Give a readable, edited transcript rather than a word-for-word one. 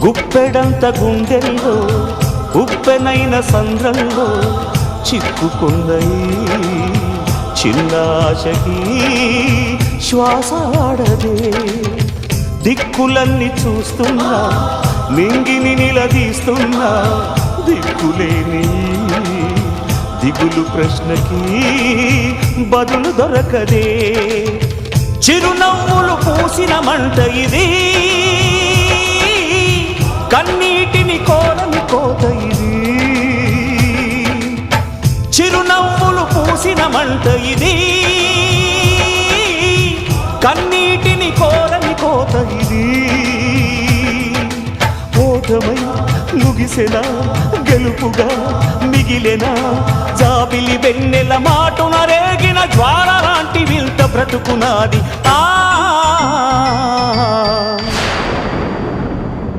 గుప్పెడంత గుండెల్లో ఉప్పెనైన సంద్రంలో చిక్కుకుందై చిన్నాశకి శ్వాస ఆడదే దిక్కులన్నీ చూస్తున్నా నింగిని నిలదీస్తున్నా దిక్కులేని దిగులు ప్రశ్నకి బదులు దొరకదే చిరునవ్వులు పూసిన మంట ఇది కన్నీటిని కోరని కోత ఇది చిరునవ్వులు పూసిన మంట ఇది కన్నీటిని కోరని కోత ఇది ఓటమై ముగిసెనా గెలుపుగా మిగిలెనా జాబిలి వెన్నెల మాటున రేగిన జ్వాల లాంటి వింత బ్రతుకునాది